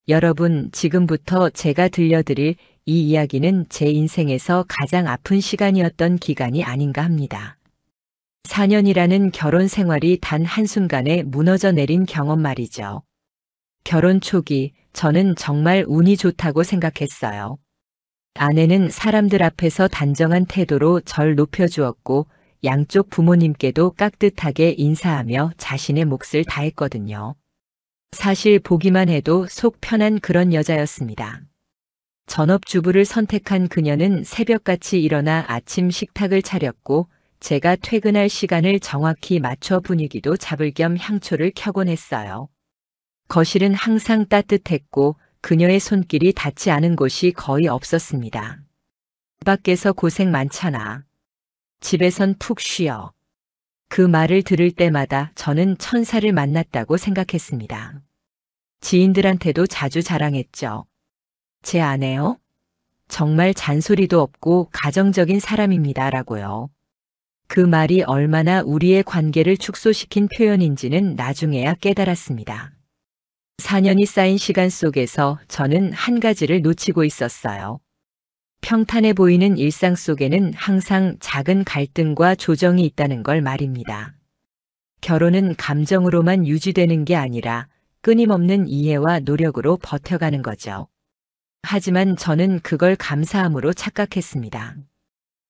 여러분, 지금부터 제가 들려드릴 이 이야기는 제 인생에서 가장 아픈 시간이었던 기간이 아닌가 합니다. 4년이라는 결혼 생활이 단 한순간에 무너져 내린 경험 말이죠. 결혼 초기, 저는 정말 운이 좋다고 생각했어요. 아내는 사람들 앞에서 단정한 태도로 절 높여주었고, 양쪽 부모님께도 깍듯하게 인사하며 자신의 몫을 다했거든요. 사실 보기만 해도 속 편한 그런 여자였습니다. 전업주부를 선택한 그녀는 새벽같이 일어나 아침 식탁을 차렸고, 제가 퇴근할 시간을 정확히 맞춰 분위기도 잡을 겸 향초를 켜곤 했어요. 거실은 항상 따뜻했고 그녀의 손길이 닿지 않은 곳이 거의 없었습니다. 밖에서 고생 많잖아. 집에선 푹 쉬어. 그 말을 들을 때마다 저는 천사를 만났다고 생각했습니다. 지인들한테도 자주 자랑했죠. 제 아내요? 정말 잔소리도 없고 가정적인 사람입니다라고요. 그 말이 얼마나 우리의 관계를 축소시킨 표현인지는 나중에야 깨달았습니다. 4년이 쌓인 시간 속에서 저는 한 가지를 놓치고 있었어요. 평탄해 보이는 일상 속에는 항상 작은 갈등과 조정이 있다는 걸 말입니다. 결혼은 감정으로만 유지되는 게 아니라 끊임없는 이해와 노력으로 버텨가는 거죠. 하지만 저는 그걸 감사함으로 착각했습니다.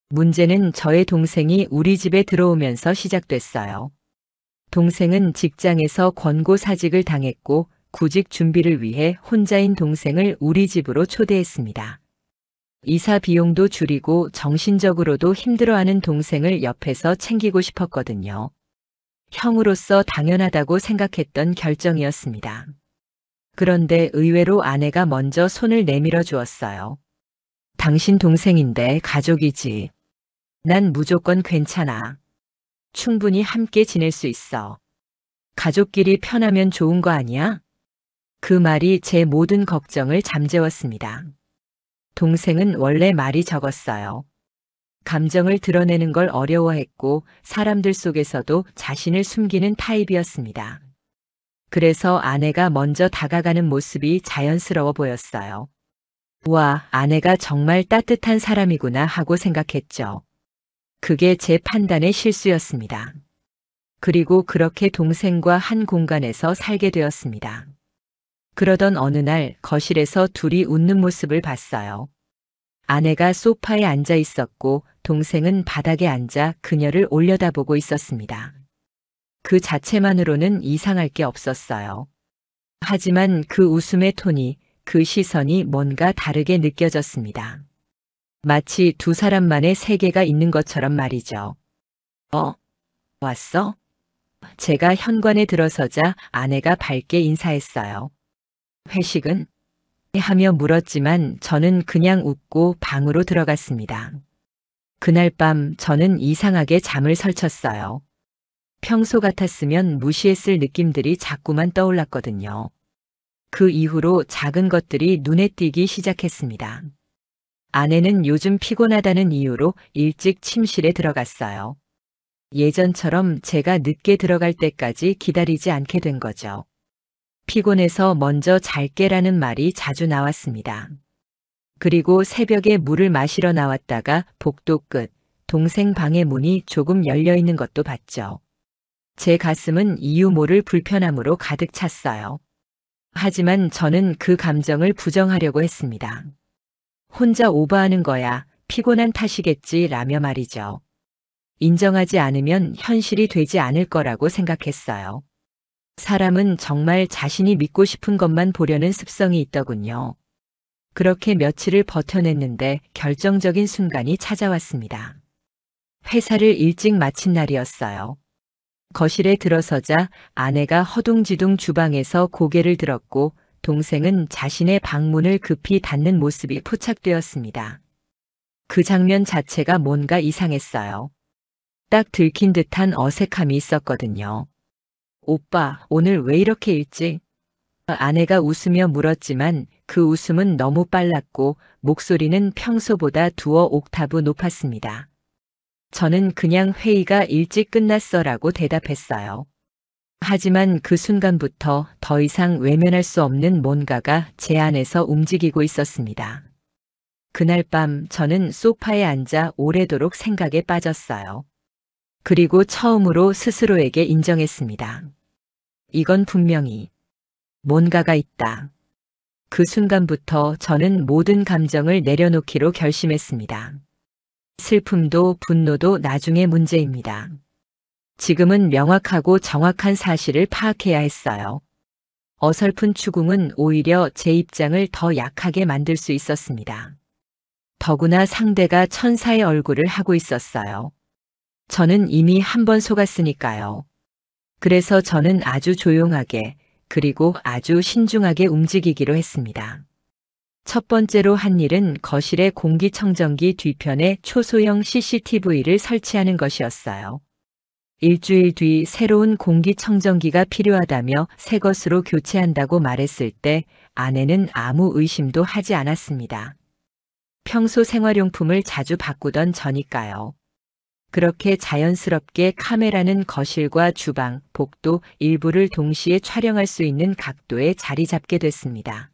문제는 저의 동생이 우리 집에 들어오면서 시작됐어요. 동생은 직장에서 권고사직을 당했고 구직 준비를 위해 혼자인 동생을 우리 집으로 초대했습니다. 이사 비용도 줄이고 정신적으로도 힘들어하는 동생을 옆에서 챙기고 싶었거든요. 형으로서 당연하다고 생각했던 결정이었습니다. 그런데 의외로 아내가 먼저 손을 내밀어 주었어요. 당신 동생인데 가족이지. 난 무조건 괜찮아. 충분히 함께 지낼 수 있어. 가족끼리 편하면 좋은 거 아니야? 그 말이 제 모든 걱정을 잠재웠습니다. 동생은 원래 말이 적었어요. 감정을 드러내는 걸 어려워했고 사람들 속에서도 자신을 숨기는 타입이었습니다. 그래서 아내가 먼저 다가가는 모습이 자연스러워 보였어요. 와, 아내가 정말 따뜻한 사람이구나 하고 생각했죠. 그게 제 판단의 실수였습니다. 그리고 그렇게 동생과 한 공간에서 살게 되었습니다. 그러던 어느 날 거실에서 둘이 웃는 모습을 봤어요. 아내가 소파에 앉아 있었고 동생은 바닥에 앉아 그녀를 올려다보고 있었습니다. 그 자체만으로는 이상할 게 없었어요. 하지만 그 웃음의 톤이, 그 시선이 뭔가 다르게 느껴졌습니다. 마치 두 사람만의 세계가 있는 것처럼 말이죠. 왔어? 제가 현관에 들어서자 아내가 밝게 인사했어요. 회식은? 하며 물었지만 저는 그냥 웃고 방으로 들어갔습니다. 그날 밤 저는 이상하게 잠을 설쳤어요. 평소 같았으면 무시했을 느낌들이 자꾸만 떠올랐거든요. 그 이후로 작은 것들이 눈에 띄기 시작했습니다. 아내는 요즘 피곤하다는 이유로 일찍 침실에 들어갔어요. 예전처럼 제가 늦게 들어갈 때까지 기다리지 않게 된 거죠. 피곤해서 먼저 잘게라는 말이 자주 나왔습니다. 그리고 새벽에 물을 마시러 나왔다가 복도 끝, 동생 방의 문이 조금 열려 있는 것도 봤죠. 제 가슴은 이유 모를 불편함으로 가득 찼어요. 하지만 저는 그 감정을 부정하려고 했습니다. 혼자 오버하는 거야, 피곤한 탓이겠지 라며 말이죠. 인정하지 않으면 현실이 되지 않을 거라고 생각했어요. 사람은 정말 자신이 믿고 싶은 것만 보려는 습성이 있더군요. 그렇게 며칠을 버텨냈는데 결정적인 순간이 찾아왔습니다. 회사를 일찍 마친 날이었어요. 거실에 들어서자 아내가 허둥지둥 주방에서 고개를 들었고 동생은 자신의 방문을 급히 닫는 모습이 포착되었습니다. 그 장면 자체가 뭔가 이상했어요. 딱 들킨 듯한 어색함이 있었거든요. 오빠, 오늘 왜 이렇게 일찍? 아내가 웃으며 물었지만 그 웃음은 너무 빨랐고 목소리는 평소보다 두어 옥타브 높았습니다. 저는 그냥 회의가 일찍 끝났어라고 대답했어요. 하지만 그 순간부터 더 이상 외면할 수 없는 뭔가가 제 안에서 움직이고 있었습니다. 그날 밤 저는 소파에 앉아 오래도록 생각에 빠졌어요. 그리고 처음으로 스스로에게 인정했습니다. 이건 분명히 뭔가가 있다. 그 순간부터 저는 모든 감정을 내려놓기로 결심했습니다. 슬픔도 분노도 나중의 문제입니다. 지금은 명확하고 정확한 사실을 파악해야 했어요. 어설픈 추궁은 오히려 제 입장을 더 약하게 만들 수 있었습니다. 더구나 상대가 천사의 얼굴을 하고 있었어요. 저는 이미 한 번 속았으니까요. 그래서 저는 아주 조용하게 그리고 아주 신중하게 움직이기로 했습니다. 첫 번째로 한 일은 거실의 공기청정기 뒤편에 초소형 CCTV를 설치하는 것이었어요. 일주일 뒤 새로운 공기청정기가 필요하다며 새 것으로 교체한다고 말했을 때 아내는 아무 의심도 하지 않았습니다. 평소 생활용품을 자주 바꾸던 저니까요. 그렇게 자연스럽게 카메라는 거실과 주방, 복도 일부를 동시에 촬영할 수 있는 각도에 자리 잡게 됐습니다.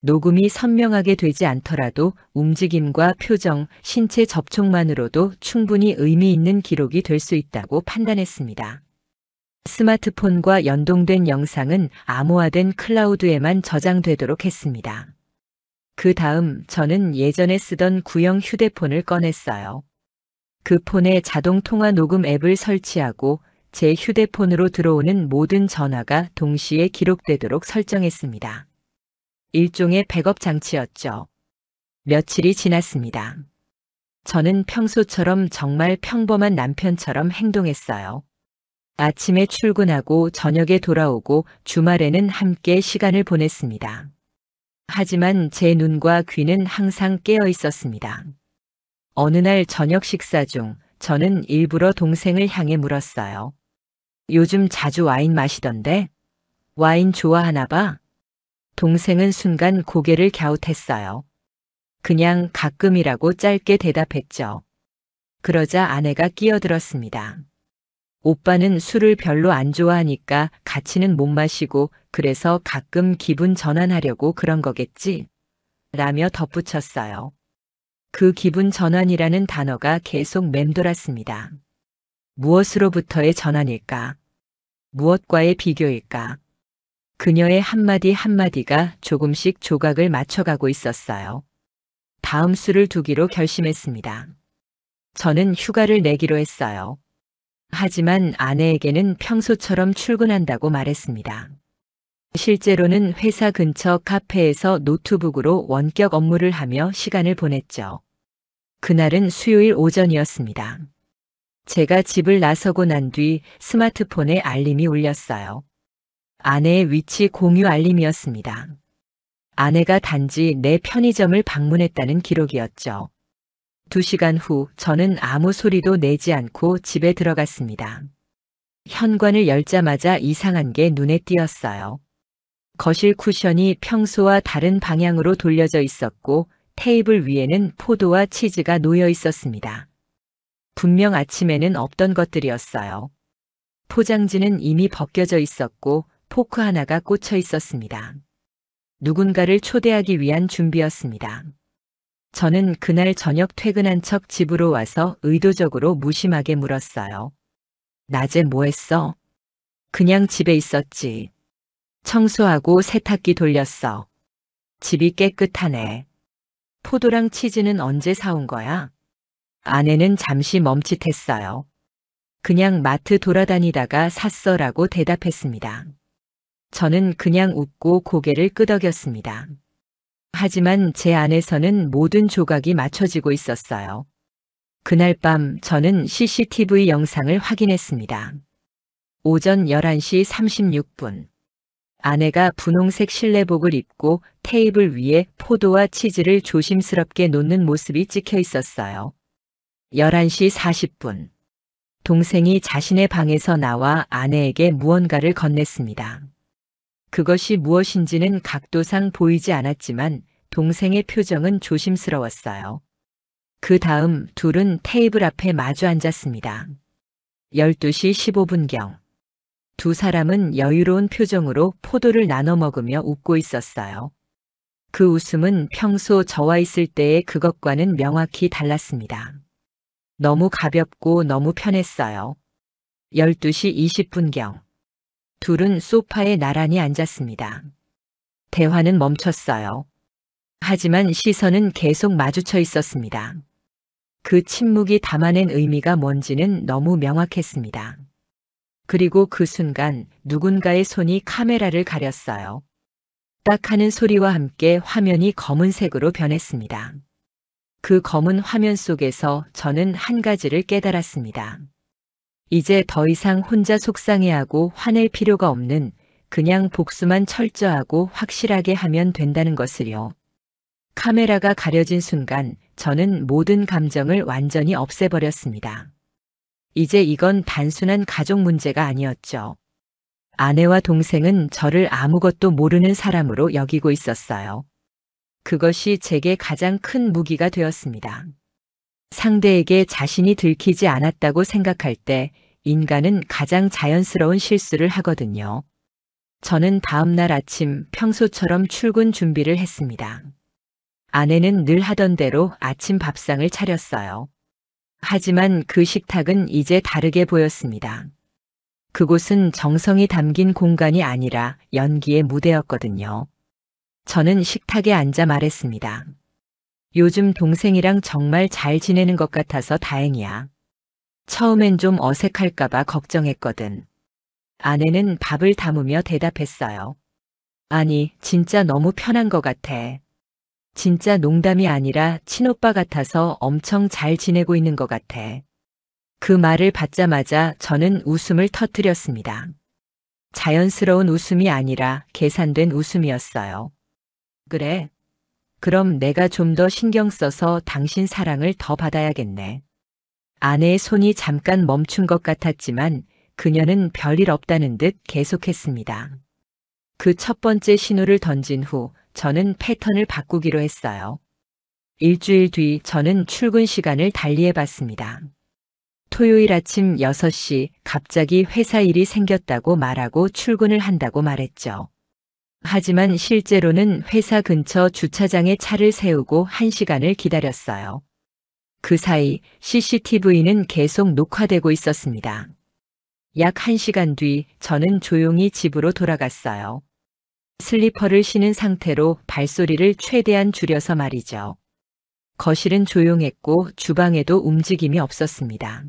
녹음이 선명하게 되지 않더라도 움직임과 표정, 신체 접촉만으로도 충분히 의미 있는 기록이 될 수 있다고 판단했습니다. 스마트폰과 연동된 영상은 암호화된 클라우드에만 저장되도록 했습니다. 그 다음 저는 예전에 쓰던 구형 휴대폰을 꺼냈어요. 그 폰에 자동 통화 녹음 앱을 설치하고 제 휴대폰으로 들어오는 모든 전화가 동시에 기록되도록 설정했습니다. 일종의 백업 장치였죠. 며칠이 지났습니다. 저는 평소처럼 정말 평범한 남편처럼 행동했어요. 아침에 출근하고 저녁에 돌아오고 주말에는 함께 시간을 보냈습니다. 하지만 제 눈과 귀는 항상 깨어 있었습니다. 어느 날 저녁 식사 중 저는 일부러 동생을 향해 물었어요. 요즘 자주 와인 마시던데? 와인 좋아하나 봐? 동생은 순간 고개를 갸웃했어요. 그냥 가끔이라고 짧게 대답했죠. 그러자 아내가 끼어들었습니다. 오빠는 술을 별로 안 좋아하니까 같이는 못 마시고 그래서 가끔 기분 전환하려고 그런 거겠지? 라며 덧붙였어요. 그 기분 전환이라는 단어가 계속 맴돌았습니다. 무엇으로부터의 전환일까? 무엇과의 비교일까? 그녀의 한마디 한마디가 조금씩 조각을 맞춰가고 있었어요. 다음 수를 두기로 결심했습니다. 저는 휴가를 내기로 했어요. 하지만 아내에게는 평소처럼 출근한다고 말했습니다. 실제로는 회사 근처 카페에서 노트북으로 원격 업무를 하며 시간을 보냈죠. 그날은 수요일 오전이었습니다. 제가 집을 나서고 난 뒤 스마트폰에 알림이 울렸어요. 아내의 위치 공유 알림이었습니다. 아내가 단지 내 편의점을 방문했다는 기록이었죠. 2시간 후 저는 아무 소리도 내지 않고 집에 들어갔습니다. 현관을 열자마자 이상한 게 눈에 띄었어요. 거실 쿠션이 평소와 다른 방향으로 돌려져 있었고 테이블 위에는 포도와 치즈가 놓여 있었습니다. 분명 아침에는 없던 것들이었어요. 포장지는 이미 벗겨져 있었고 포크 하나가 꽂혀 있었습니다. 누군가를 초대하기 위한 준비였습니다. 저는 그날 저녁 퇴근한 척 집으로 와서 의도적으로 무심하게 물었어요. 낮에 뭐 했어? 그냥 집에 있었지. 청소하고 세탁기 돌렸어. 집이 깨끗하네. 포도랑 치즈는 언제 사온 거야? 아내는 잠시 멈칫했어요. 그냥 마트 돌아다니다가 샀어라고 대답했습니다. 저는 그냥 웃고 고개를 끄덕였습니다. 하지만 제 안에서는 모든 조각이 맞춰지고 있었어요. 그날 밤 저는 CCTV 영상을 확인했습니다. 오전 11시 36분. 아내가 분홍색 실내복을 입고 테이블 위에 포도와 치즈를 조심스럽게 놓는 모습이 찍혀 있었어요. 11시 40분. 동생이 자신의 방에서 나와 아내에게 무언가를 건넸습니다. 그것이 무엇인지는 각도상 보이지 않았지만 동생의 표정은 조심스러웠어요. 그 다음 둘은 테이블 앞에 마주 앉았습니다. 12시 15분경. 두 사람은 여유로운 표정으로 포도를 나눠 먹으며 웃고 있었어요. 그 웃음은 평소 저와 있을 때의 그것과는 명확히 달랐습니다. 너무 가볍고 너무 편했어요. 12시 20분경. 둘은 소파에 나란히 앉았습니다. 대화는 멈췄어요. 하지만 시선은 계속 마주쳐 있었습니다. 그 침묵이 담아낸 의미가 뭔지는 너무 명확했습니다. 그리고 그 순간 누군가의 손이 카메라를 가렸어요. 딱 하는 소리와 함께 화면이 검은색으로 변했습니다. 그 검은 화면 속에서 저는 한 가지를 깨달았습니다. 이제 더 이상 혼자 속상해하고 화낼 필요가 없는, 그냥 복수만 철저하고 확실하게 하면 된다는 것을요. 카메라가 가려진 순간 저는 모든 감정을 완전히 없애버렸습니다. 이제 이건 단순한 가족 문제가 아니었죠. 아내와 동생은 저를 아무것도 모르는 사람으로 여기고 있었어요. 그것이 제게 가장 큰 무기가 되었습니다. 상대에게 자신이 들키지 않았다고 생각할 때 인간은 가장 자연스러운 실수를 하거든요. 저는 다음 날 아침 평소처럼 출근 준비를 했습니다. 아내는 늘 하던 대로 아침 밥상을 차렸어요. 하지만 그 식탁은 이제 다르게 보였습니다. 그곳은 정성이 담긴 공간이 아니라 연기의 무대였거든요. 저는 식탁에 앉아 말했습니다. 요즘 동생이랑 정말 잘 지내는 것 같아서 다행이야. 처음엔 좀 어색할까봐 걱정했거든. 아내는 밥을 담으며 대답했어요. 아니, 진짜 너무 편한 것 같아. 진짜 농담이 아니라 친오빠 같아서 엄청 잘 지내고 있는 것 같아. 그 말을 받자마자 저는 웃음을 터뜨렸습니다. 자연스러운 웃음이 아니라 계산된 웃음이었어요. 그래? 그럼 내가 좀 더 신경 써서 당신 사랑을 더 받아야겠네. 아내의 손이 잠깐 멈춘 것 같았지만 그녀는 별일 없다는 듯 계속했습니다. 그 첫 번째 신호를 던진 후 저는 패턴을 바꾸기로 했어요. 일주일 뒤 저는 출근 시간을 달리해봤습니다. 토요일 아침 6시 갑자기 회사 일이 생겼다고 말하고 출근을 한다고 말했죠. 하지만 실제로는 회사 근처 주차장에 차를 세우고 1시간을 기다렸어요. 그 사이 CCTV는 계속 녹화되고 있었습니다. 약 1시간 뒤 저는 조용히 집으로 돌아갔어요. 슬리퍼를 신은 상태로 발소리를 최대한 줄여서 말이죠. 거실은 조용했고 주방에도 움직임이 없었습니다.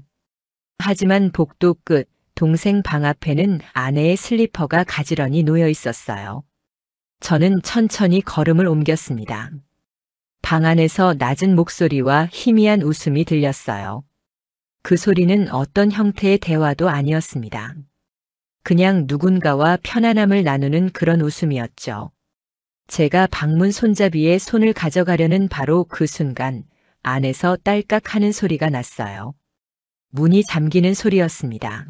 하지만 복도 끝 동생 방 앞에는 아내의 슬리퍼가 가지런히 놓여 있었어요. 저는 천천히 걸음을 옮겼습니다. 방 안에서 낮은 목소리와 희미한 웃음이 들렸어요. 그 소리는 어떤 형태의 대화도 아니었습니다. 그냥 누군가와 편안함을 나누는 그런 웃음이었죠. 제가 방문 손잡이에 손을 가져가려는 바로 그 순간 안에서 딸깍 하는 소리가 났어요. 문이 잠기는 소리였습니다.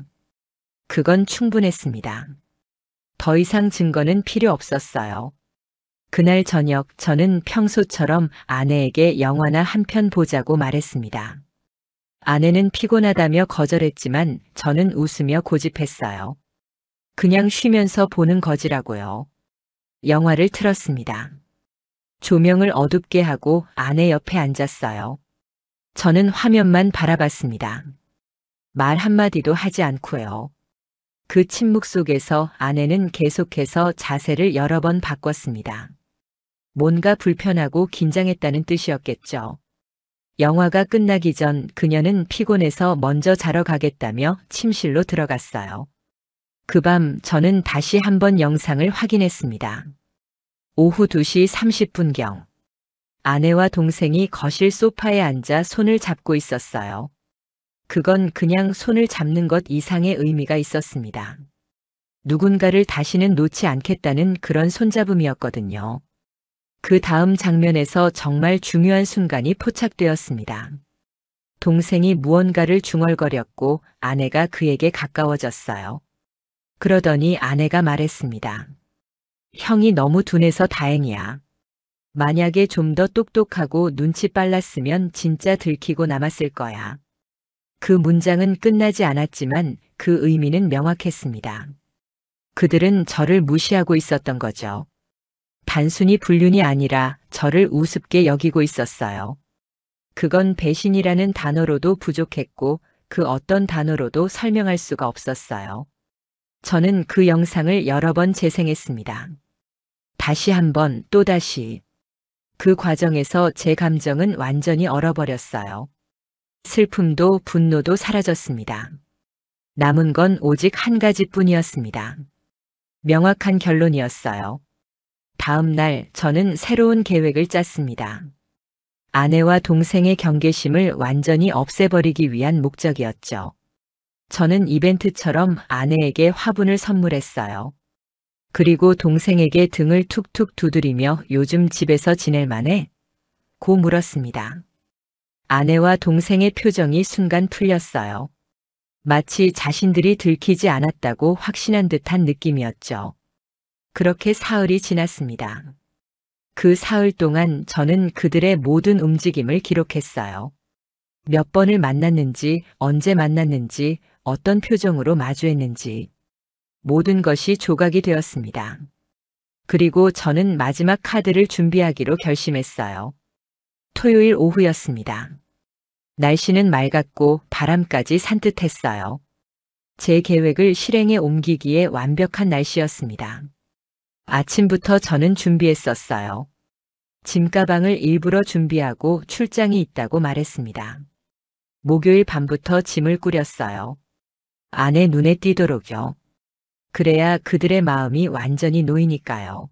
그건 충분했습니다. 더 이상 증거는 필요 없었어요. 그날 저녁 저는 평소처럼 아내에게 영화나 한 편 보자고 말했습니다. 아내는 피곤하다며 거절했지만 저는 웃으며 고집했어요. 그냥 쉬면서 보는 거지라고요. 영화를 틀었습니다. 조명을 어둡게 하고 아내 옆에 앉았어요. 저는 화면만 바라봤습니다. 말 한마디도 하지 않고요. 그 침묵 속에서 아내는 계속해서 자세를 여러 번 바꿨습니다. 뭔가 불편하고 긴장했다는 뜻이었겠죠. 영화가 끝나기 전 그녀는 피곤해서 먼저 자러 가겠다며 침실로 들어갔어요. 그 밤 저는 다시 한번 영상을 확인했습니다. 오후 2시 30분경. 아내와 동생이 거실 소파에 앉아 손을 잡고 있었어요. 그건 그냥 손을 잡는 것 이상의 의미가 있었습니다. 누군가를 다시는 놓지 않겠다는 그런 손잡음이었거든요. 그 다음 장면에서 정말 중요한 순간이 포착되었습니다. 동생이 무언가를 중얼거렸고 아내가 그에게 가까워졌어요. 그러더니 아내가 말했습니다. 형이 너무 둔해서 다행이야. 만약에 좀 더 똑똑하고 눈치 빨랐으면 진짜 들키고 남았을 거야. 그 문장은 끝나지 않았지만 그 의미는 명확했습니다. 그들은 저를 무시하고 있었던 거죠. 단순히 불륜이 아니라 저를 우습게 여기고 있었어요. 그건 배신이라는 단어로도 부족했고 그 어떤 단어로도 설명할 수가 없었어요. 저는 그 영상을 여러 번 재생했습니다. 다시 한번 또다시. 그 과정에서 제 감정은 완전히 얼어버렸어요. 슬픔도 분노도 사라졌습니다. 남은 건 오직 한 가지뿐이었습니다. 명확한 결론이었어요. 다음 날 저는 새로운 계획을 짰습니다. 아내와 동생의 경계심을 완전히 없애버리기 위한 목적이었죠. 저는 이벤트처럼 아내에게 화분을 선물했어요. 그리고 동생에게 등을 툭툭 두드리며 요즘 집에서 지낼 만해? 고 물었습니다. 아내와 동생의 표정이 순간 풀렸어요. 마치 자신들이 들키지 않았다고 확신한 듯한 느낌이었죠. 그렇게 사흘이 지났습니다. 그 사흘 동안 저는 그들의 모든 움직임을 기록했어요. 몇 번을 만났는지, 언제 만났는지, 어떤 표정으로 마주했는지. 모든 것이 조각이 되었습니다. 그리고 저는 마지막 카드를 준비하기로 결심했어요. 토요일 오후였습니다. 날씨는 맑았고 바람까지 산뜻했어요. 제 계획을 실행에 옮기기에 완벽한 날씨였습니다. 아침부터 저는 준비했었어요. 짐가방을 일부러 준비하고 출장이 있다고 말했습니다. 목요일 밤부터 짐을 꾸렸어요. 아내 눈에 띄도록요. 그래야 그들의 마음이 완전히 놓이니까요.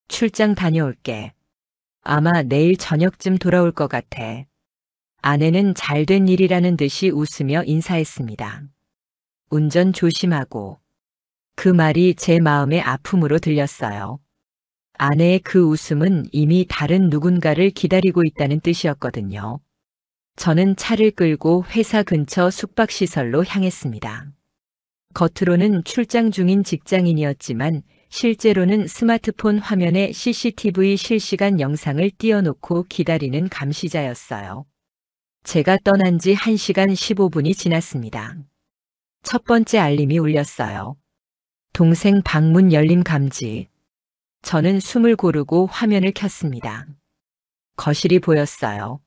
출장 다녀올게. 아마 내일 저녁쯤 돌아올 것 같아. 아내는 잘된 일이라는 듯이 웃으며 인사했습니다. 운전 조심하고. 그 말이 제 마음의 아픔으로 들렸어요. 아내의 그 웃음은 이미 다른 누군가를 기다리고 있다는 뜻이었거든요. 저는 차를 끌고 회사 근처 숙박시설로 향했습니다. 겉으로는 출장 중인 직장인이었지만 실제로는 스마트폰 화면에 CCTV 실시간 영상을 띄워놓고 기다리는 감시자였어요. 제가 떠난 지 1시간 15분이 지났습니다. 첫 번째 알림이 울렸어요. 동생 방문 열림 감지. 저는 숨을 고르고 화면을 켰습니다. 거실이 보였어요.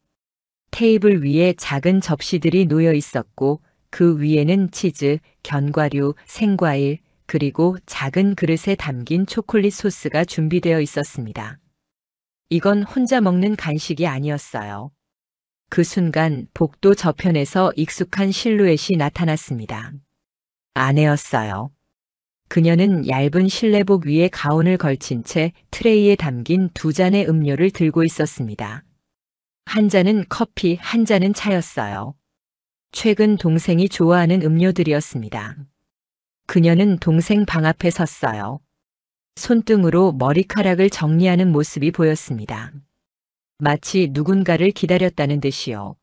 테이블 위에 작은 접시들이 놓여 있었고 그 위에는 치즈, 견과류, 생과일, 그리고 작은 그릇에 담긴 초콜릿 소스가 준비되어 있었습니다. 이건 혼자 먹는 간식이 아니었어요. 그 순간 복도 저편에서 익숙한 실루엣이 나타났습니다. 아내였어요. 그녀는 얇은 실내복 위에 가운을 걸친 채 트레이에 담긴 2잔의 음료를 들고 있었습니다. 한 잔은 커피, 한 잔은 차였어요. 최근 동생이 좋아하는 음료들이었습니다. 그녀는 동생 방 앞에 섰어요. 손등으로 머리카락을 정리하는 모습이 보였습니다. 마치 누군가를 기다렸다는 듯이요.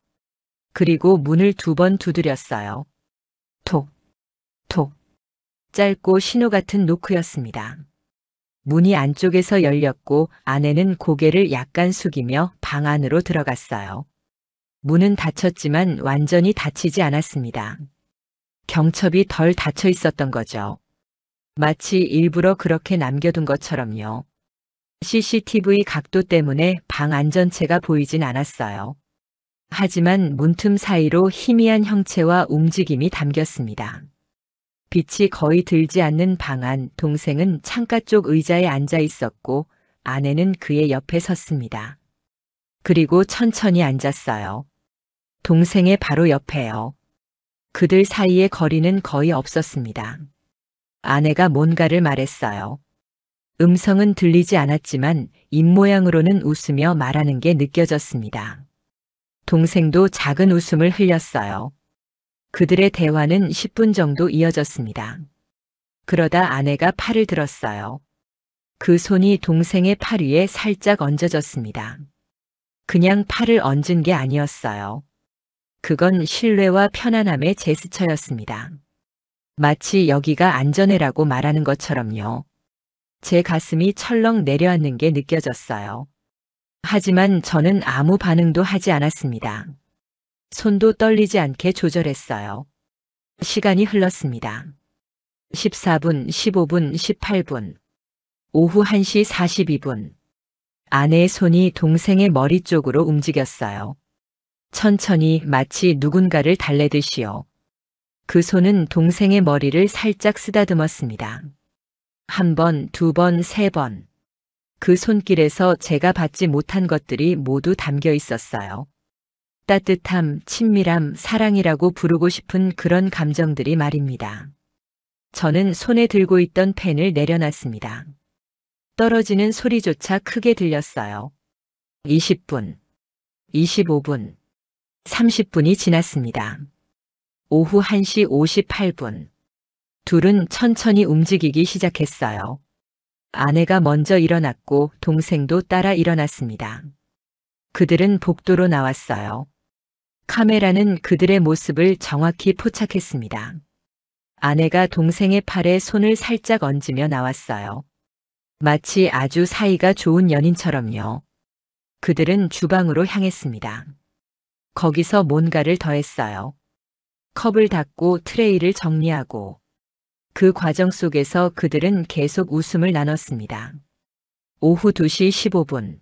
그리고 문을 2번 두드렸어요. 톡, 톡. 짧고 신호 같은 노크였습니다. 문이 안쪽에서 열렸고 아내는 고개를 약간 숙이며 방 안으로 들어갔어요. 문은 닫혔지만 완전히 닫히지 않았습니다. 경첩이 덜 닫혀 있었던 거죠. 마치 일부러 그렇게 남겨둔 것처럼요. CCTV 각도 때문에 방 안전체가 보이진 않았어요. 하지만 문틈 사이로 희미한 형체와 움직임이 담겼습니다. 빛이 거의 들지 않는 방 안, 동생은 창가 쪽 의자에 앉아 있었고 아내는 그의 옆에 섰습니다. 그리고 천천히 앉았어요. 동생의 바로 옆에요. 그들 사이의 거리는 거의 없었습니다. 아내가 뭔가를 말했어요. 음성은 들리지 않았지만 입모양으로는 웃으며 말하는 게 느껴졌습니다. 동생도 작은 웃음을 흘렸어요. 그들의 대화는 10분 정도 이어졌습니다. 그러다 아내가 팔을 들었어요. 그 손이 동생의 팔 위에 살짝 얹어졌습니다. 그냥 팔을 얹은 게 아니었어요. 그건 신뢰와 편안함의 제스처였습니다. 마치 여기가 안전해라고 말하는 것처럼요. 제 가슴이 철렁 내려앉는 게 느껴졌어요. 하지만 저는 아무 반응도 하지 않았습니다. 손도 떨리지 않게 조절했어요. 시간이 흘렀습니다. 14분, 15분, 18분. 오후 1시 42분. 아내의 손이 동생의 머리 쪽으로 움직였어요. 천천히 마치 누군가를 달래듯이요. 그 손은 동생의 머리를 살짝 쓰다듬었습니다. 한 번, 두 번, 세 번. 그 손길에서 제가 받지 못한 것들이 모두 담겨 있었어요. 따뜻함, 친밀함, 사랑이라고 부르고 싶은 그런 감정들이 말입니다. 저는 손에 들고 있던 펜을 내려놨습니다. 떨어지는 소리조차 크게 들렸어요. 20분, 25분, 30분이 지났습니다. 오후 1시 58분. 둘은 천천히 움직이기 시작했어요. 아내가 먼저 일어났고 동생도 따라 일어났습니다. 그들은 복도로 나왔어요. 카메라는 그들의 모습을 정확히 포착했습니다. 아내가 동생의 팔에 손을 살짝 얹으며 나왔어요. 마치 아주 사이가 좋은 연인처럼요. 그들은 주방으로 향했습니다. 거기서 뭔가를 더했어요. 컵을 닫고 트레이를 정리하고 그 과정 속에서 그들은 계속 웃음을 나눴습니다. 오후 2시 15분.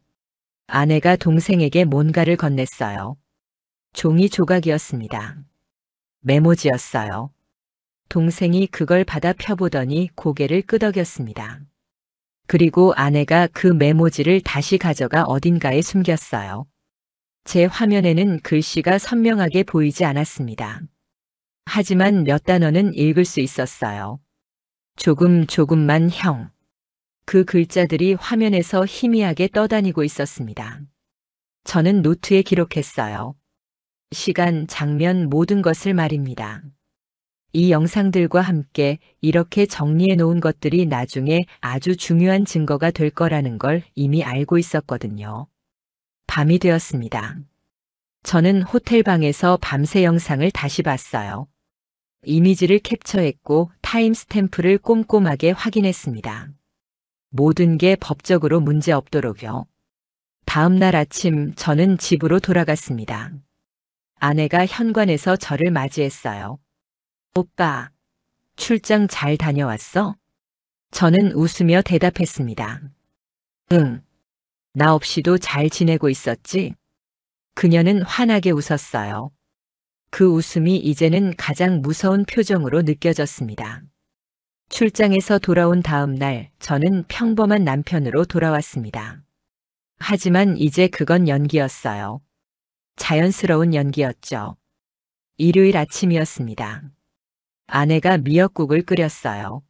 아내가 동생에게 뭔가를 건넸어요. 종이 조각이었습니다. 메모지였어요. 동생이 그걸 받아 펴보더니 고개를 끄덕였습니다. 그리고 아내가 그 메모지를 다시 가져가 어딘가에 숨겼어요. 제 화면에는 글씨가 선명하게 보이지 않았습니다. 하지만 몇 단어는 읽을 수 있었어요. 조금만 형. 그 글자들이 화면에서 희미하게 떠다니고 있었습니다. 저는 노트에 기록했어요. 시간, 장면, 모든 것을 말입니다. 이 영상들과 함께 이렇게 정리해 놓은 것들이 나중에 아주 중요한 증거가 될 거라는 걸 이미 알고 있었거든요. 밤이 되었습니다. 저는 호텔 방에서 밤새 영상을 다시 봤어요. 이미지를 캡처했고 타임스탬프를 꼼꼼하게 확인했습니다. 모든 게 법적으로 문제 없도록요. 다음 날 아침 저는 집으로 돌아갔습니다. 아내가 현관에서 저를 맞이했어요. 오빠, 출장 잘 다녀왔어? 저는 웃으며 대답했습니다. 응. 나 없이도 잘 지내고 있었지? 그녀는 환하게 웃었어요. 그 웃음이 이제는 가장 무서운 표정으로 느껴졌습니다. 출장에서 돌아온 다음 날 저는 평범한 남편으로 돌아왔습니다. 하지만 이제 그건 연기였어요. 자연스러운 연기였죠. 일요일 아침이었습니다. 아내가 미역국을 끓였어요.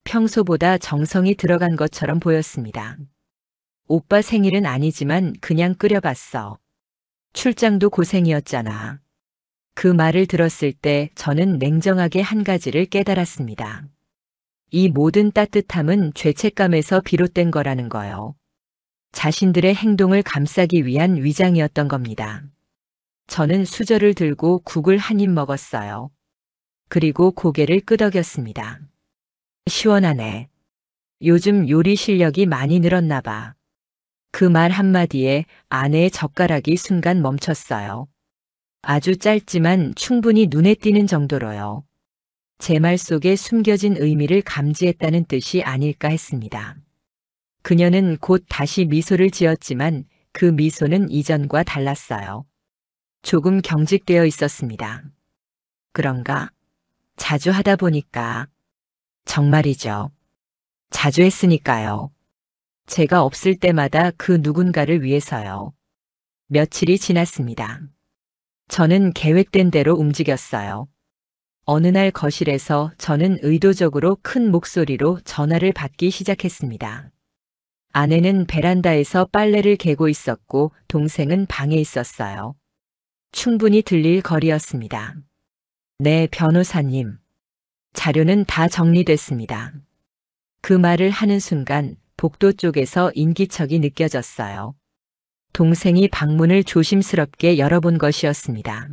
평소보다 정성이 들어간 것처럼 보였습니다. 오빠 생일은 아니지만 그냥 끓여봤어. 출장도 고생이었잖아. 그 말을 들었을 때 저는 냉정하게 한 가지를 깨달았습니다. 이 모든 따뜻함은 죄책감에서 비롯된 거라는 거요. 자신들의 행동을 감싸기 위한 위장이었던 겁니다. 저는 수저를 들고 국을 한 입 먹었어요. 그리고 고개를 끄덕였습니다. 시원하네. 요즘 요리 실력이 많이 늘었나 봐. 그 말 한마디에 아내의 젓가락이 순간 멈췄어요. 아주 짧지만 충분히 눈에 띄는 정도로요. 제 말 속에 숨겨진 의미를 감지했다는 뜻이 아닐까 했습니다. 그녀는 곧 다시 미소를 지었지만 그 미소는 이전과 달랐어요. 조금 경직되어 있었습니다. 그런가? 자주 하다 보니까. 정말이죠. 자주 했으니까요. 제가 없을 때마다 그 누군가를 위해서요. 며칠이 지났습니다. 저는 계획된 대로 움직였어요. 어느 날 거실에서 저는 의도적으로 큰 목소리로 전화를 받기 시작했습니다. 아내는 베란다에서 빨래를 개고 있었고 동생은 방에 있었어요. 충분히 들릴 거리였습니다. 네, 변호사님. 자료는 다 정리됐습니다. 그 말을 하는 순간 복도 쪽에서 인기척이 느껴졌어요. 동생이 방문을 조심스럽게 열어본 것이었습니다.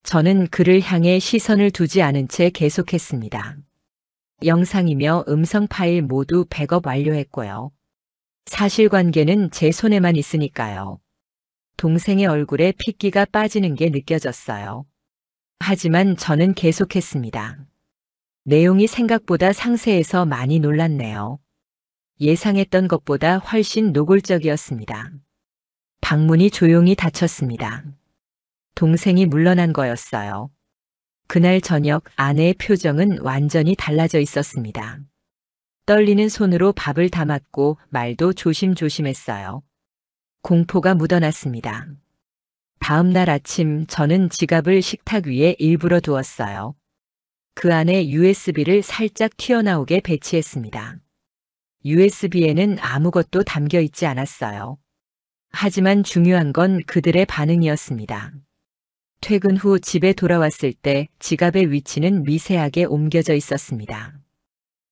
저는 그를 향해 시선을 두지 않은 채 계속했습니다. 영상이며 음성 파일 모두 백업 완료했고요. 사실관계는 제 손에만 있으니까요. 동생의 얼굴에 핏기가 빠지는 게 느껴졌어요. 하지만 저는 계속했습니다. 내용이 생각보다 상세해서 많이 놀랐네요. 예상했던 것보다 훨씬 노골적이었습니다. 방문이 조용히 닫혔습니다. 동생이 물러난 거였어요. 그날 저녁 아내의 표정은 완전히 달라져 있었습니다. 떨리는 손으로 밥을 담았고 말도 조심조심했어요. 공포가 묻어났습니다. 다음 날 아침 저는 지갑을 식탁 위에 일부러 두었어요. 그 안에 USB를 살짝 튀어나오게 배치했습니다. USB에는 아무것도 담겨 있지 않았어요. 하지만 중요한 건 그들의 반응이었습니다. 퇴근 후 집에 돌아왔을 때 지갑의 위치는 미세하게 옮겨져 있었습니다.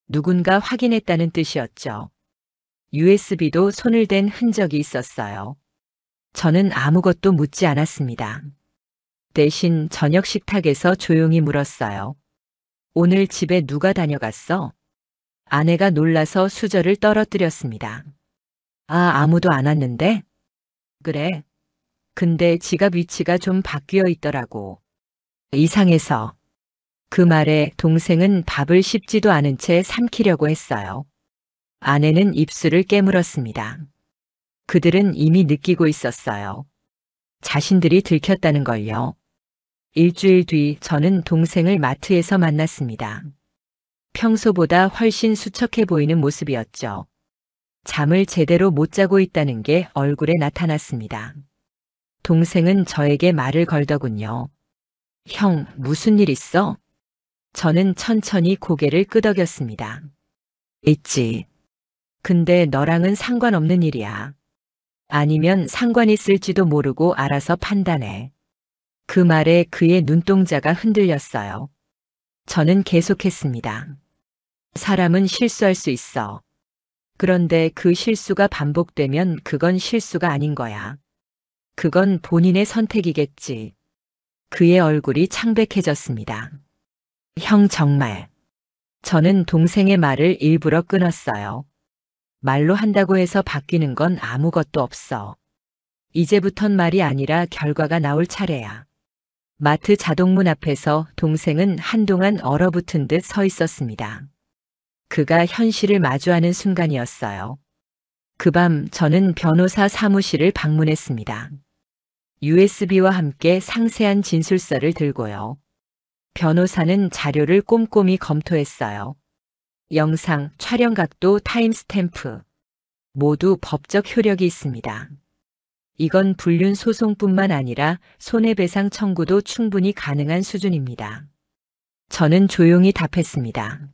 누군가 확인했다는 뜻이었죠. USB도 손을 댄 흔적이 있었어요. 저는 아무것도 묻지 않았습니다. 대신 저녁 식탁에서 조용히 물었어요. 오늘 집에 누가 다녀갔어? 아내가 놀라서 수저를 떨어뜨렸습니다. 아무도 안 왔는데? 그래. 근데 지갑 위치가 좀 바뀌어 있더라고. 이상해서. 그 말에 동생은 밥을 씹지도 않은 채 삼키려고 했어요. 아내는 입술을 깨물었습니다. 그들은 이미 느끼고 있었어요. 자신들이 들켰다는 걸요. 일주일 뒤 저는 동생을 마트에서 만났습니다. 평소보다 훨씬 수척해 보이는 모습이었죠. 잠을 제대로 못 자고 있다는 게 얼굴에 나타났습니다. 동생은 저에게 말을 걸더군요. 형, 무슨 일 있어? 저는 천천히 고개를 끄덕였습니다. 있지. 근데 너랑은 상관없는 일이야. 아니면 상관 있을지도 모르고 알아서 판단해. 그 말에 그의 눈동자가 흔들렸어요. 저는 계속했습니다. 사람은 실수할 수 있어. 그런데 그 실수가 반복되면 그건 실수가 아닌 거야. 그건 본인의 선택이겠지. 그의 얼굴이 창백해졌습니다. 형 정말. 저는 동생의 말을 일부러 끊었어요. 말로 한다고 해서 바뀌는 건 아무것도 없어. 이제부턴 말이 아니라 결과가 나올 차례야. 마트 자동문 앞에서 동생은 한동안 얼어붙은 듯 서 있었습니다. 그가 현실을 마주하는 순간이었어요. 그 밤 저는 변호사 사무실을 방문했습니다. USB와 함께 상세한 진술서를 들고요. 변호사는 자료를 꼼꼼히 검토했어요. 영상, 촬영 각도, 타임스탬프. 모두 법적 효력이 있습니다. 이건 불륜 소송뿐만 아니라 손해배상 청구도 충분히 가능한 수준입니다. 저는 조용히 답했습니다.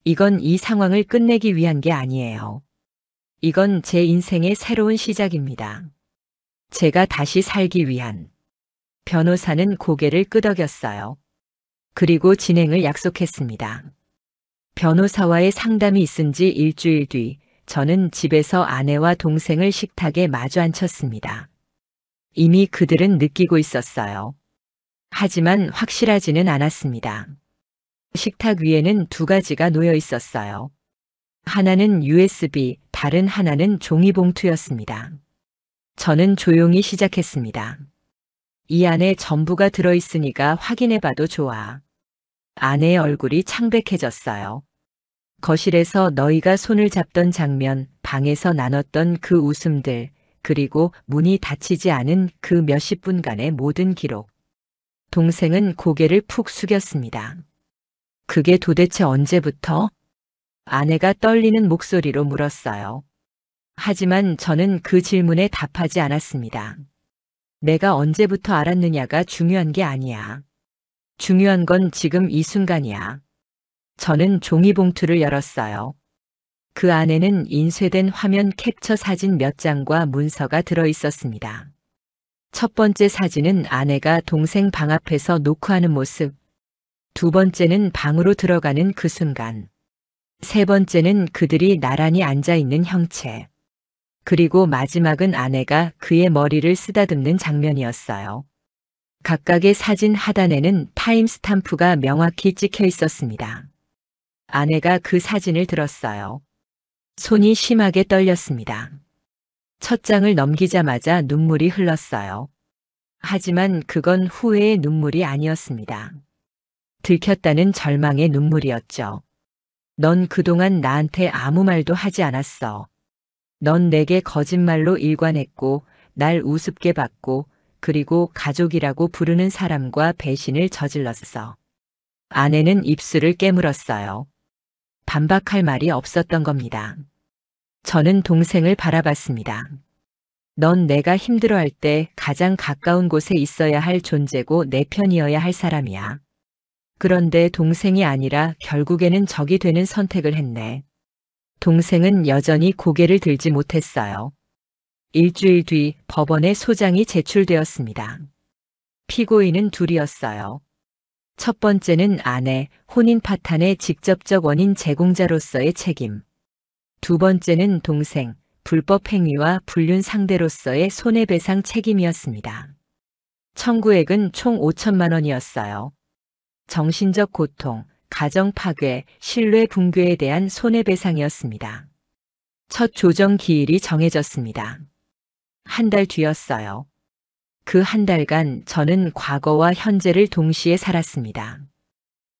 이건 이 상황을 끝내기 위한 게 아니에요. 이건 제 인생의 새로운 시작입니다. 제가 다시 살기 위한. 변호사는 고개를 끄덕였어요. 그리고 진행을 약속했습니다. 변호사와의 상담이 있은 지 일주일 뒤 저는 집에서 아내와 동생을 식탁에 마주 앉혔습니다. 이미 그들은 느끼고 있었어요. 하지만 확실하지는 않았습니다. 식탁 위에는 두 가지가 놓여 있었어요. 하나는 USB, 다른 하나는 종이봉투였습니다. 저는 조용히 시작했습니다. 이 안에 전부가 들어있으니까 확인해봐도 좋아. 아내의 얼굴이 창백해졌어요. 거실에서 너희가 손을 잡던 장면, 방에서 나눴던 그 웃음들, 그리고 문이 닫히지 않은 그 몇십 분간의 모든 기록. 동생은 고개를 푹 숙였습니다. 그게 도대체 언제부터? 아내가 떨리는 목소리로 물었어요. 하지만 저는 그 질문에 답하지 않았습니다. 내가 언제부터 알았느냐가 중요한 게 아니야. 중요한 건 지금 이 순간이야. 저는 종이봉투를 열었어요. 그 안에는 인쇄된 화면 캡처 사진 몇 장과 문서가 들어 있었습니다. 첫 번째 사진은 아내가 동생 방 앞에서 노크하는 모습. 두 번째는 방으로 들어가는 그 순간. 세 번째는 그들이 나란히 앉아 있는 형체. 그리고 마지막은 아내가 그의 머리를 쓰다듬는 장면이었어요. 각각의 사진 하단에는 타임스탬프가 명확히 찍혀 있었습니다. 아내가 그 사진을 들었어요. 손이 심하게 떨렸습니다. 첫 장을 넘기자마자 눈물이 흘렀어요. 하지만 그건 후회의 눈물이 아니었습니다. 들켰다는 절망의 눈물이었죠. 넌 그동안 나한테 아무 말도 하지 않았어. 넌 내게 거짓말로 일관했고, 날 우습게 봤고, 그리고 가족이라고 부르는 사람과 배신을 저질렀어. 아내는 입술을 깨물었어요. 반박할 말이 없었던 겁니다. 저는 동생을 바라봤습니다. 넌 내가 힘들어할 때 가장 가까운 곳에 있어야 할 존재고 내 편이어야 할 사람이야. 그런데 동생이 아니라 결국에는 적이 되는 선택을 했네. 동생은 여전히 고개를 들지 못했어요. 일주일 뒤 법원에 소장이 제출되었습니다. 피고인은 둘이었어요. 첫 번째는 아내, 혼인 파탄의 직접적 원인 제공자로서의 책임. 두 번째는 동생, 불법 행위와 불륜 상대로서의 손해배상 책임이었습니다. 청구액은 총 5천만 원이었어요. 정신적 고통, 가정 파괴, 신뢰 붕괴에 대한 손해배상이었습니다. 첫 조정 기일이 정해졌습니다. 한 달 뒤였어요. 그 한 달간 저는 과거와 현재를 동시에 살았습니다.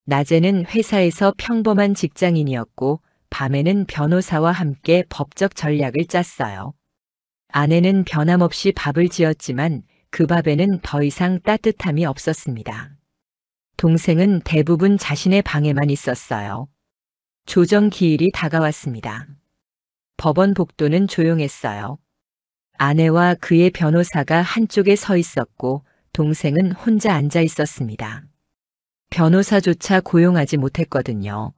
낮에는 회사에서 평범한 직장인이었고, 밤에는 변호사와 함께 법적 전략을 짰어요. 아내는 변함없이 밥을 지었지만 그 밥에는 더 이상 따뜻함이 없었습니다. 동생은 대부분 자신의 방에만 있었어요. 조정 기일이 다가왔습니다. 법원 복도는 조용했어요. 아내와 그의 변호사가 한쪽에 서 있었고 동생은 혼자 앉아 있었습니다. 변호사조차 고용하지 못했거든요.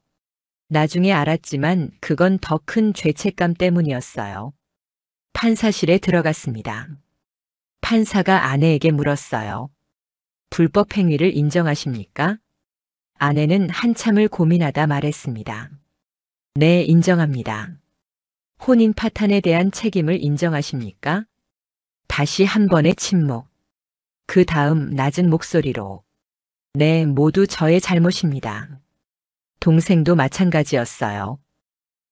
나중에 알았지만 그건 더 큰 죄책감 때문이었어요. 판사실에 들어갔습니다. 판사가 아내에게 물었어요. 불법 행위를 인정하십니까? 아내는 한참을 고민하다 말했습니다. 네, 인정합니다. 혼인 파탄에 대한 책임을 인정하십니까? 다시 한 번의 침묵. 그 다음 낮은 목소리로. 네, 모두 저의 잘못입니다. 동생도 마찬가지였어요.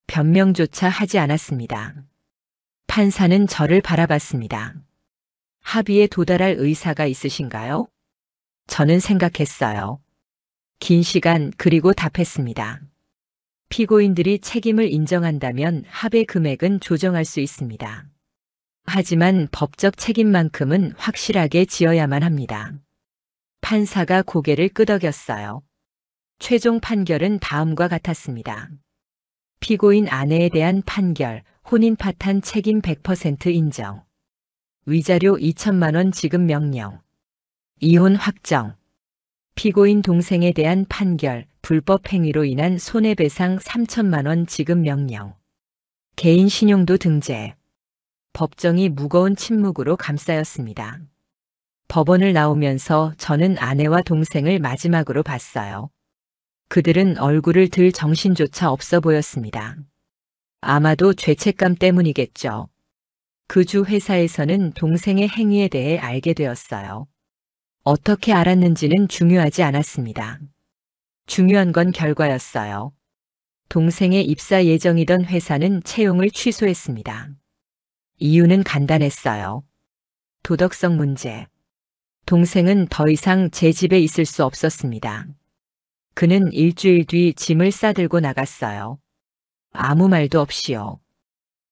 변명조차 하지 않았습니다. 판사는 저를 바라봤습니다. 합의에 도달할 의사가 있으신가요? 저는 생각했어요. 긴 시간 그리고 답했습니다. 피고인들이 책임을 인정한다면 합의 금액은 조정할 수 있습니다. 하지만 법적 책임만큼은 확실하게 지어야만 합니다. 판사가 고개를 끄덕였어요. 최종 판결은 다음과 같았습니다. 피고인 아내에 대한 판결, 혼인 파탄 책임 100% 인정. 위자료 2천만 원 지급 명령. 이혼 확정. 피고인 동생에 대한 판결, 불법 행위로 인한 손해배상 3천만 원 지급 명령. 개인 신용도 등재. 법정이 무거운 침묵으로 감싸였습니다. 법원을 나오면서 저는 아내와 동생을 마지막으로 봤어요. 그들은 얼굴을 들 정신조차 없어 보였습니다. 아마도 죄책감 때문이겠죠. 그 주 회사에서는 동생의 행위에 대해 알게 되었어요. 어떻게 알았는지는 중요하지 않았습니다. 중요한 건 결과였어요. 동생의 입사 예정이던 회사는 채용을 취소했습니다. 이유는 간단했어요. 도덕성 문제. 동생은 더 이상 제 집에 있을 수 없었습니다. 그는 일주일 뒤 짐을 싸들고 나갔어요. 아무 말도 없이요.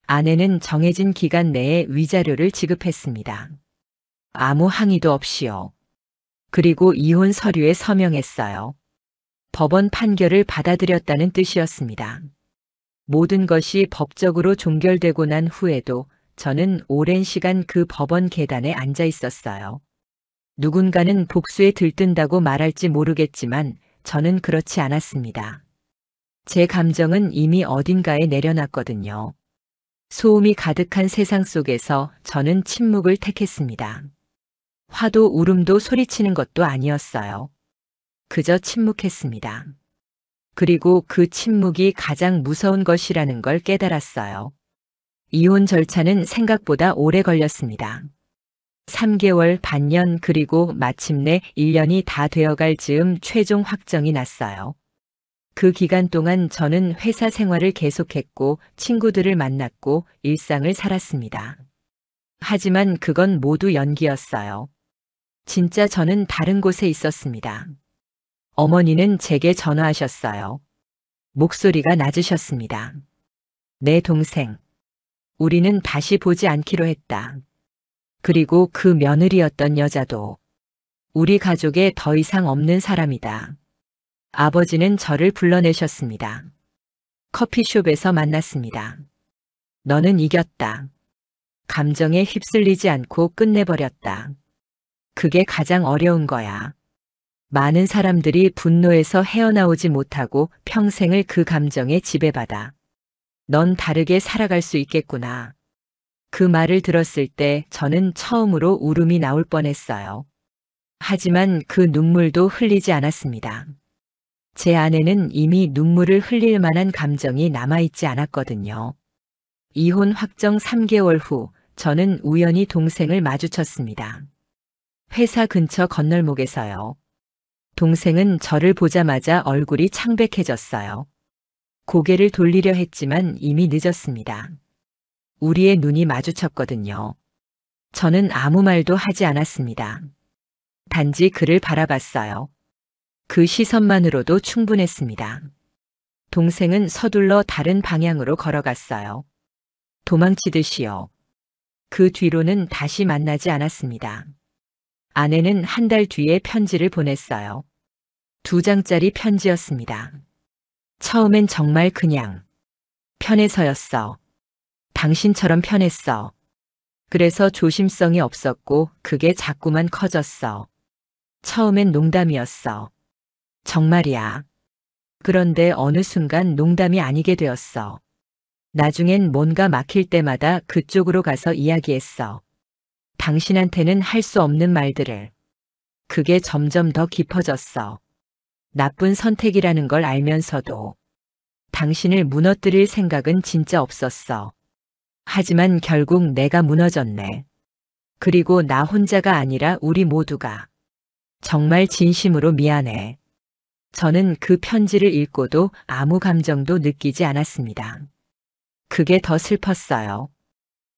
아내는 정해진 기간 내에 위자료를 지급했습니다. 아무 항의도 없이요. 그리고 이혼 서류에 서명했어요. 법원 판결을 받아들였다는 뜻이었습니다. 모든 것이 법적으로 종결되고 난 후에도 저는 오랜 시간 그 법원 계단에 앉아 있었어요. 누군가는 복수에 들뜬다고 말할지 모르겠지만 저는 그렇지 않았습니다. 제 감정은 이미 어딘가에 내려놨거든요. 소음이 가득한 세상 속에서 저는 침묵을 택했습니다. 화도 울음도 소리치는 것도 아니었어요. 그저 침묵했습니다. 그리고 그 침묵이 가장 무서운 것이라는 걸 깨달았어요. 이혼 절차는 생각보다 오래 걸렸습니다. 3개월, 반년, 그리고 마침내 1년이 다 되어갈 즈음 최종 확정이 났어요. 그 기간 동안 저는 회사 생활을 계속했고 친구들을 만났고 일상을 살았습니다. 하지만 그건 모두 연기였어요. 진짜 저는 다른 곳에 있었습니다. 어머니는 제게 전화하셨어요. 목소리가 낮으셨습니다. 내 동생. 우리는 다시 보지 않기로 했다. 그리고 그 며느리였던 여자도 우리 가족에 더 이상 없는 사람이다. 아버지는 저를 불러내셨습니다. 커피숍에서 만났습니다. 너는 이겼다. 감정에 휩쓸리지 않고 끝내버렸다. 그게 가장 어려운 거야. 많은 사람들이 분노에서 헤어나오지 못하고 평생을 그 감정에 지배받아. 넌 다르게 살아갈 수 있겠구나. 그 말을 들었을 때 저는 처음으로 울음이 나올 뻔했어요. 하지만 그 눈물도 흘리지 않았습니다. 제 안에는 이미 눈물을 흘릴 만한 감정이 남아있지 않았거든요. 이혼 확정 3개월 후 저는 우연히 동생을 마주쳤습니다. 회사 근처 건널목에서요. 동생은 저를 보자마자 얼굴이 창백해졌어요. 고개를 돌리려 했지만 이미 늦었습니다. 우리의 눈이 마주쳤거든요. 저는 아무 말도 하지 않았습니다. 단지 그를 바라봤어요. 그 시선만으로도 충분했습니다. 동생은 서둘러 다른 방향으로 걸어갔어요. 도망치듯이요. 그 뒤로는 다시 만나지 않았습니다. 아내는 한 달 뒤에 편지를 보냈어요. 2장짜리 편지였습니다. 처음엔 정말 그냥 편해서였어. 당신처럼 편했어. 그래서 조심성이 없었고 그게 자꾸만 커졌어. 처음엔 농담이었어. 정말이야. 그런데 어느 순간 농담이 아니게 되었어. 나중엔 뭔가 막힐 때마다 그쪽으로 가서 이야기했어. 당신한테는 할 수 없는 말들을. 그게 점점 더 깊어졌어. 나쁜 선택이라는 걸 알면서도 당신을 무너뜨릴 생각은 진짜 없었어. 하지만 결국 내가 무너졌네. 그리고 나 혼자가 아니라 우리 모두가. 정말 진심으로 미안해. 저는 그 편지를 읽고도 아무 감정도 느끼지 않았습니다. 그게 더 슬펐어요.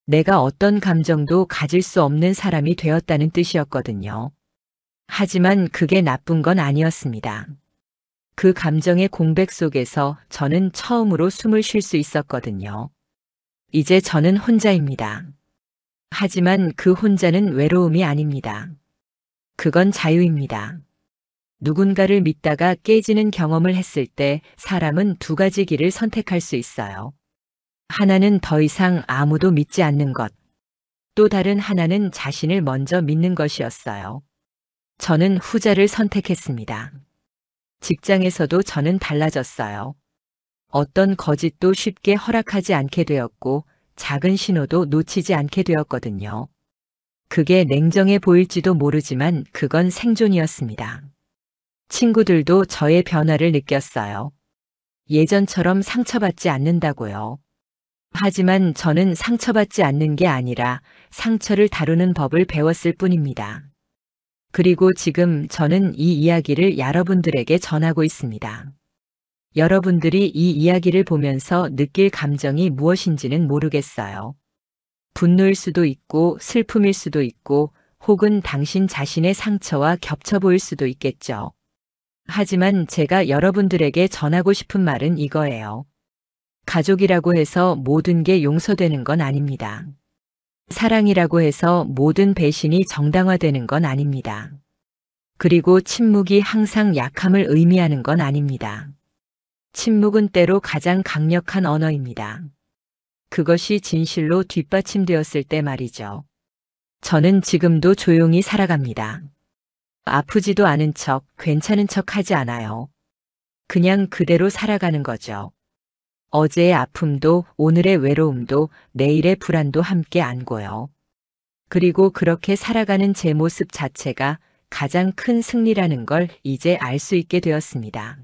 내가 어떤 감정도 가질 수 없는 사람이 되었다는 뜻이었거든요. 하지만 그게 나쁜 건 아니었습니다. 그 감정의 공백 속에서 저는 처음으로 숨을 쉴 수 있었거든요. 이제 저는 혼자입니다. 하지만 그 혼자는 외로움이 아닙니다. 그건 자유입니다. 누군가를 믿다가 깨지는 경험을 했을 때 사람은 2가지 길을 선택할 수 있어요. 하나는 더 이상 아무도 믿지 않는 것. 또 다른 하나는 자신을 먼저 믿는 것이었어요. 저는 후자를 선택했습니다. 직장에서도 저는 달라졌어요. 어떤 거짓도 쉽게 허락하지 않게 되었고 작은 신호도 놓치지 않게 되었거든요. 그게 냉정해 보일지도 모르지만 그건 생존이었습니다. 친구들도 저의 변화를 느꼈어요. 예전처럼 상처받지 않는다고요. 하지만 저는 상처받지 않는 게 아니라 상처를 다루는 법을 배웠을 뿐입니다. 그리고 지금 저는 이 이야기를 여러분들에게 전하고 있습니다. 여러분들이 이 이야기를 보면서 느낄 감정이 무엇인지는 모르겠어요. 분노일 수도 있고 슬픔일 수도 있고 혹은 당신 자신의 상처와 겹쳐 보일 수도 있겠죠. 하지만 제가 여러분들에게 전하고 싶은 말은 이거예요. 가족이라고 해서 모든 게 용서되는 건 아닙니다. 사랑이라고 해서 모든 배신이 정당화되는 건 아닙니다. 그리고 침묵이 항상 약함을 의미하는 건 아닙니다. 침묵은 때로 가장 강력한 언어입니다. 그것이 진실로 뒷받침되었을 때 말이죠. 저는 지금도 조용히 살아갑니다. 아프지도 않은 척, 괜찮은 척 하지 않아요. 그냥 그대로 살아가는 거죠. 어제의 아픔도 오늘의 외로움도 내일의 불안도 함께 안고요. 그리고 그렇게 살아가는 제 모습 자체가 가장 큰 승리라는 걸 이제 알 수 있게 되었습니다.